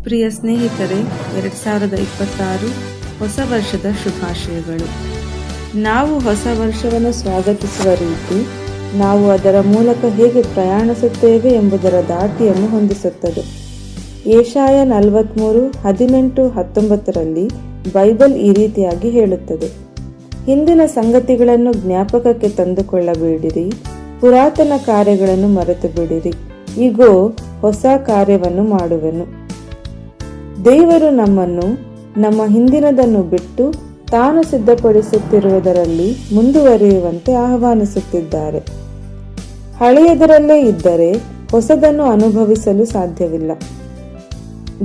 ಪ್ರಿಯ ಸ್ನೇಹಿತರೆ, 2026 ಹೊಸ ವರ್ಷದ ಶುಭಾಶಯಗಳು. ನಾವು ಹೊಸ ವರ್ಷವನ್ನು ಸ್ವಾಗತಿಸುವ ರೀತಿ ನಾವು ಅದರ ಮೂಲಕ ಹೇಗೆ ಪ್ರಯಾಣಿಸುತ್ತೇವೆ ಎಂಬುದರ ದಾಟಿಯನ್ನು ಹೊಂದಿಸುತ್ತದೆ. ಯೆಶಾಯ 43:18-19 ಬೈಬಲ್ ಈ ರೀತಿಯಾಗಿ ಹೇಳುತ್ತದೆ: ಹಿಂದಿನ ಸಂಗತಿಗಳನ್ನು ಜ್ಞಾಪಕಕ್ಕೆ ತಂದುಕೊಳ್ಳಬೇಡಿರಿ, ಪುರಾತನ ಕಾರ್ಯಗಳನ್ನು ಮರೆತು ಬಿಡಿರಿ. ಇಗೋ, ಹೊಸ ಕಾರ್ಯವನ್ನು ಮಾಡುವೆನು. ದೇವರು ನಮ್ಮನ್ನು ನಮ್ಮ ಹಿಂದಿನದನ್ನು ಬಿಟ್ಟು ತಾನು ಸಿದ್ಧಪಡಿಸುತ್ತಿರುವುದರಲ್ಲಿ ಮುಂದುವರಿಯುವಂತೆ ಆಹ್ವಾನಿಸುತ್ತಿದ್ದಾರೆ. ಹಳೆಯದರಲ್ಲೇ ಇದ್ದರೆ ಹೊಸದನ್ನು ಅನುಭವಿಸಲು ಸಾಧ್ಯವಿಲ್ಲ.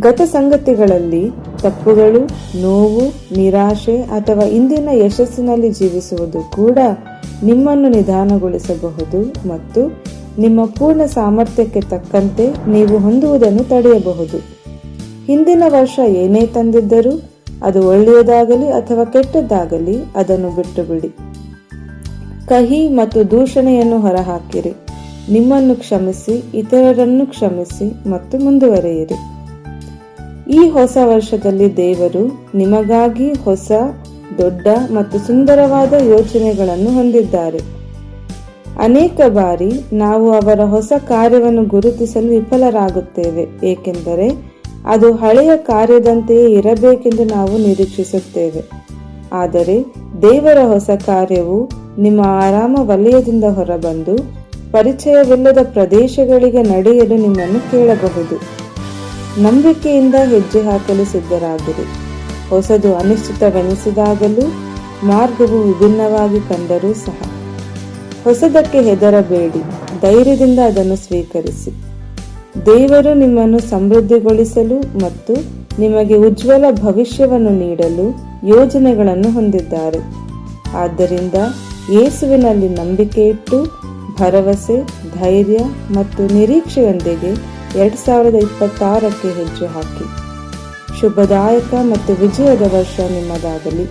ಗತ ಸಂಗತಿಗಳಲ್ಲಿ ತಪ್ಪುಗಳು, ನೋವು, ನಿರಾಶೆ ಅಥವಾ ಇಂದಿನ ಯಶಸ್ಸಿನಲ್ಲಿ ಜೀವಿಸುವುದು ಕೂಡ ನಿಮ್ಮನ್ನು ನಿಧಾನಗೊಳಿಸಬಹುದು ಮತ್ತು ನಿಮ್ಮ ಪೂರ್ಣ ಸಾಮರ್ಥ್ಯಕ್ಕೆ ತಕ್ಕಂತೆ ನೀವು ಹೊಂದುವುದನ್ನು ತಡೆಯಬಹುದು. ಹಿಂದಿನ ವರ್ಷ ಏನೇ ತಂದಿದ್ದರೂ, ಅದು ಒಳ್ಳೆಯದಾಗಲಿ ಅಥವಾ ಕೆಟ್ಟದ್ದಾಗಲಿ, ಅದನ್ನು ಬಿಟ್ಟು ಬಿಡಿ. ಕಹಿ ಮತ್ತು ದೂಷಣೆಯನ್ನು ಹೊರಹಾಕಿರಿ. ನಿಮ್ಮನ್ನು ಕ್ಷಮಿಸಿ, ಇತರರನ್ನು ಕ್ಷಮಿಸಿ ಮತ್ತು ಮುಂದುವರಿಯಿರಿ. ಈ ಹೊಸ ವರ್ಷದಲ್ಲಿ ದೇವರು ನಿಮಗಾಗಿ ಹೊಸ, ದೊಡ್ಡ ಮತ್ತು ಸುಂದರವಾದ ಯೋಚನೆಗಳನ್ನು ಹೊಂದಿದ್ದಾರೆ. ಅನೇಕ ಬಾರಿ ನಾವು ಅವರ ಹೊಸ ಕಾರ್ಯವನ್ನು ಗುರುತಿಸಲು ವಿಫಲರಾಗುತ್ತೇವೆ, ಏಕೆಂದರೆ ಅದು ಹಳೆಯ ಕಾರ್ಯದಂತೆಯೇ ಇರಬೇಕೆಂದು ನಾವು ನಿರೀಕ್ಷಿಸುತ್ತೇವೆ. ಆದರೆ ದೇವರ ಹೊಸ ಕಾರ್ಯವು ನಿಮ್ಮ ಆರಾಮ ವಲಯದಿಂದ ಹೊರಬಂದು ಪರಿಚಯವಿಲ್ಲದ ಪ್ರದೇಶಗಳಿಗೆ ನಡೆಯಲು ನಿಮ್ಮನ್ನು ಕೇಳಬಹುದು. ನಂಬಿಕೆಯಿಂದ ಹೆಜ್ಜೆ ಹಾಕಲು ಸಿದ್ಧರಾಗಿರಿ. ಹೊಸದು ಅನಿಶ್ಚಿತವೆನಿಸಿದಾಗಲೂ, ಮಾರ್ಗವು ವಿಭಿನ್ನವಾಗಿ ಕಂಡರೂ ಸಹ ಹೊಸದಕ್ಕೆ ಹೆದರಬೇಡಿ, ಧೈರ್ಯದಿಂದ ಅದನ್ನು ಸ್ವೀಕರಿಸಿ. ದೇವರು ನಿಮ್ಮನ್ನು ಸಮೃದ್ಧಿಗೊಳಿಸಲು ಮತ್ತು ನಿಮಗೆ ಉಜ್ವಲ ಭವಿಷ್ಯವನ್ನು ನೀಡಲು ಯೋಜನೆಗಳನ್ನು ಹೊಂದಿದ್ದಾರೆ. ಆದ್ದರಿಂದ ಯೇಸುವಿನಲ್ಲಿ ನಂಬಿಕೆ ಇಟ್ಟು ಭರವಸೆ, ಧೈರ್ಯ ಮತ್ತು ನಿರೀಕ್ಷೆಯೊಂದಿಗೆ 2026ಕ್ಕೆ ಹೆಜ್ಜೆ ಹಾಕಿ. ಶುಭದಾಯಕ ಮತ್ತು ವಿಜಯದ ವರ್ಷ ನಿಮ್ಮದಾಗಲಿ.